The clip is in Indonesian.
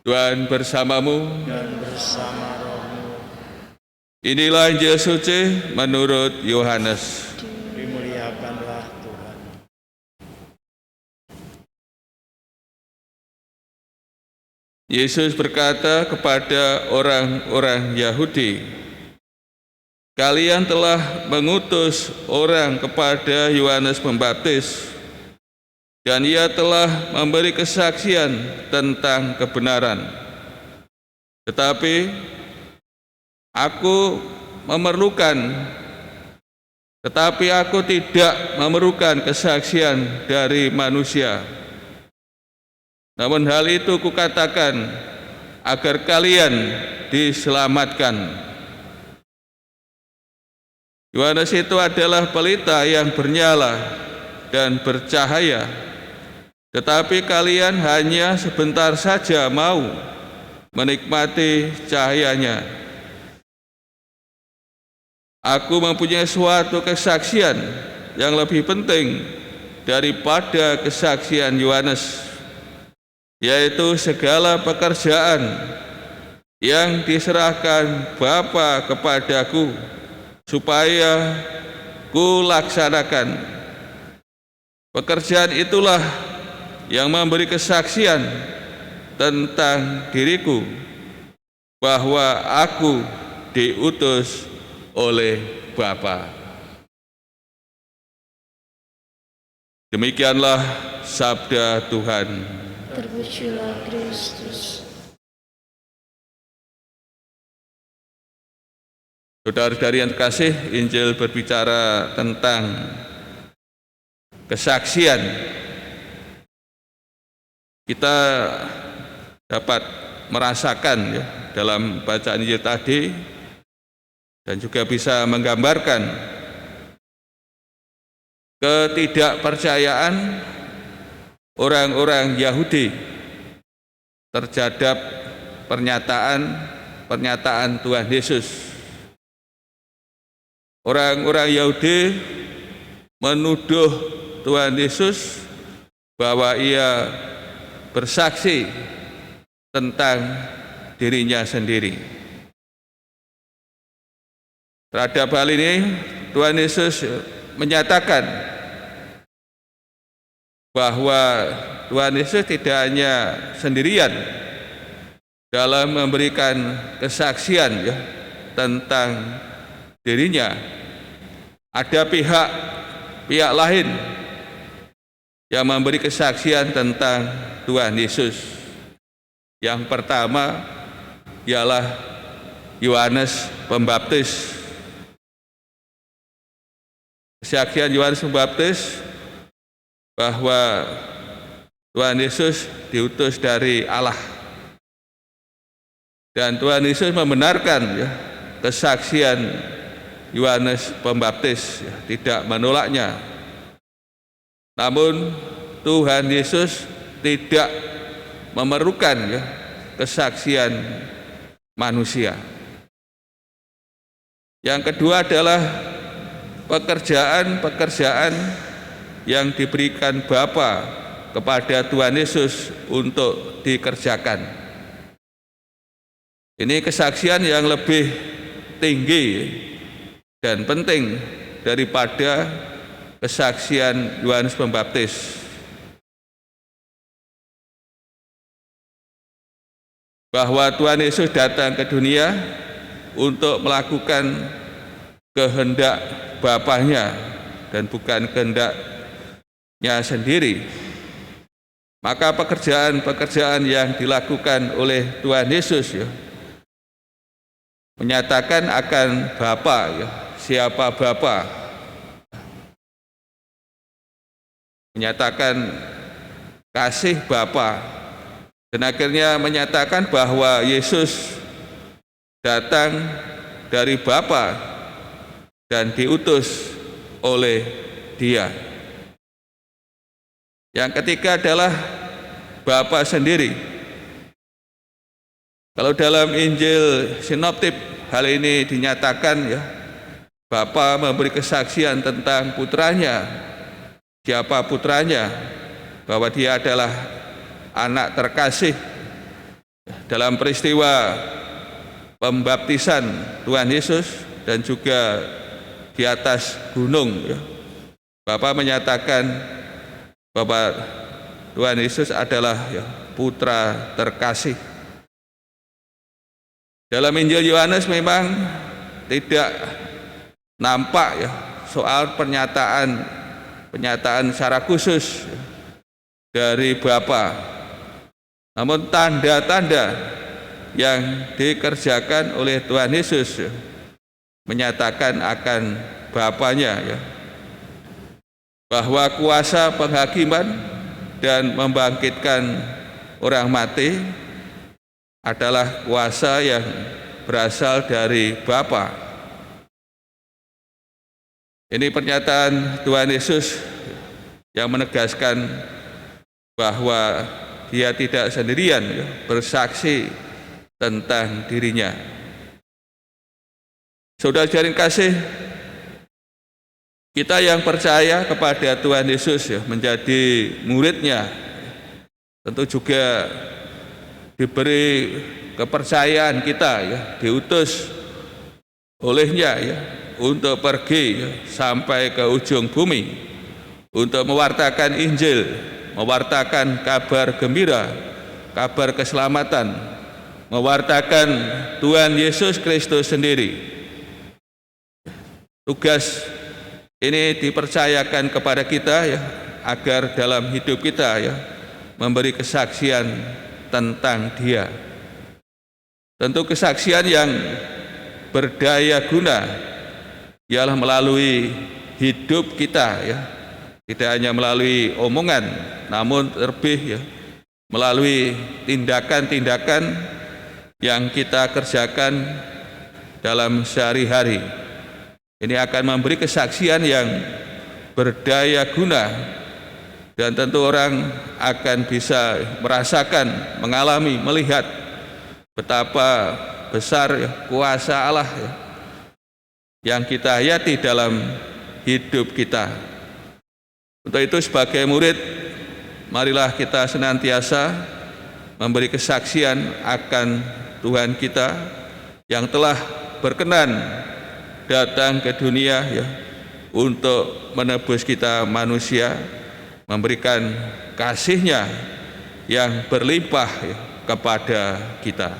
Tuhan bersamamu. Dan bersama rohmu. Inilah Injil suci menurut Yohanes. Dimuliakanlah Tuhan. Yesus berkata kepada orang-orang Yahudi, "Kalian telah mengutus orang kepada Yohanes Pembaptis, dan ia telah memberi kesaksian tentang kebenaran. Tetapi aku tidak memerlukan kesaksian dari manusia. Namun hal itu kukatakan agar kalian diselamatkan." Yohanes itu adalah pelita yang bernyala dan bercahaya, tetapi kalian hanya sebentar saja mau menikmati cahayanya. Aku mempunyai suatu kesaksian yang lebih penting daripada kesaksian Yohanes, yaitu segala pekerjaan yang diserahkan Bapa kepadaku supaya kulaksanakan. Pekerjaan itulah yang memberi kesaksian tentang diriku bahwa aku diutus oleh Bapa. Demikianlah sabda Tuhan. Terpujilah Kristus. Saudara-saudari yang terkasih, Injil berbicara tentang kesaksian. Kita dapat merasakan ya, dalam bacaan Injil tadi, dan juga bisa menggambarkan ketidakpercayaan orang-orang Yahudi terhadap pernyataan Tuhan Yesus. Orang-orang Yahudi menuduh Tuhan Yesus bahwa ia bersaksi tentang dirinya sendiri. Terhadap hal ini, Tuhan Yesus menyatakan bahwa Tuhan Yesus tidak hanya sendirian dalam memberikan kesaksian ya, tentang dirinya. Ada pihak lain yang memberi kesaksian tentang Tuhan Yesus. Yang pertama ialah Yohanes Pembaptis. Kesaksian Yohanes Pembaptis bahwa Tuhan Yesus diutus dari Allah, dan Tuhan Yesus membenarkan ya, kesaksian Yohanes Pembaptis, ya, tidak menolaknya. Namun Tuhan Yesus tidak memerlukan ya, kesaksian manusia. Yang kedua adalah pekerjaan yang diberikan Bapa kepada Tuhan Yesus untuk dikerjakan. Ini kesaksian yang lebih tinggi dan penting daripada kesaksian Yohanes Pembaptis. Bahwa Tuhan Yesus datang ke dunia untuk melakukan kehendak Bapanya dan bukan kehendaknya sendiri. Maka pekerjaan yang dilakukan oleh Tuhan Yesus ya, menyatakan akan Bapa ya, siapa Bapa, menyatakan kasih Bapa, dan akhirnya menyatakan bahwa Yesus datang dari Bapa dan diutus oleh Dia. Yang ketiga adalah Bapa sendiri. Kalau dalam Injil sinoptik hal ini dinyatakan ya, Bapa memberi kesaksian tentang putranya. Siapa putranya? Bahwa dia adalah anak terkasih dalam peristiwa pembaptisan Tuhan Yesus dan juga di atas gunung, ya, Bapa menyatakan bahwa Tuhan Yesus adalah, ya, putra terkasih. Dalam Injil Yohanes memang tidak nampak, ya, soal pernyataan secara khusus, ya, dari Bapa. Namun tanda-tanda yang dikerjakan oleh Tuhan Yesus, ya, menyatakan akan Bapanya, ya, bahwa kuasa penghakiman dan membangkitkan orang mati adalah kuasa yang berasal dari Bapa. Ini pernyataan Tuhan Yesus yang menegaskan bahwa Dia tidak sendirian, ya, bersaksi tentang dirinya. Saudara-saudari kasih, kita yang percaya kepada Tuhan Yesus, ya, menjadi muridnya, tentu juga diberi kepercayaan kita, ya, diutus olehnya, ya, untuk pergi, ya, sampai ke ujung bumi untuk mewartakan Injil, mewartakan kabar gembira, kabar keselamatan, mewartakan Tuhan Yesus Kristus sendiri. Tugas ini dipercayakan kepada kita, ya, agar dalam hidup kita, ya, memberi kesaksian tentang Dia. Tentu kesaksian yang berdaya guna ialah melalui hidup kita, ya, tidak hanya melalui omongan, namun terlebih, ya, melalui tindakan-tindakan yang kita kerjakan dalam sehari-hari. Ini akan memberi kesaksian yang berdaya guna, dan tentu orang akan bisa merasakan, mengalami, melihat betapa besar, ya, kuasa Allah, ya, yang kita hayati dalam hidup kita. Untuk itu sebagai murid, marilah kita senantiasa memberi kesaksian akan Tuhan kita yang telah berkenan datang ke dunia, ya, untuk menebus kita manusia, memberikan kasih-Nya yang berlimpah, ya, kepada kita.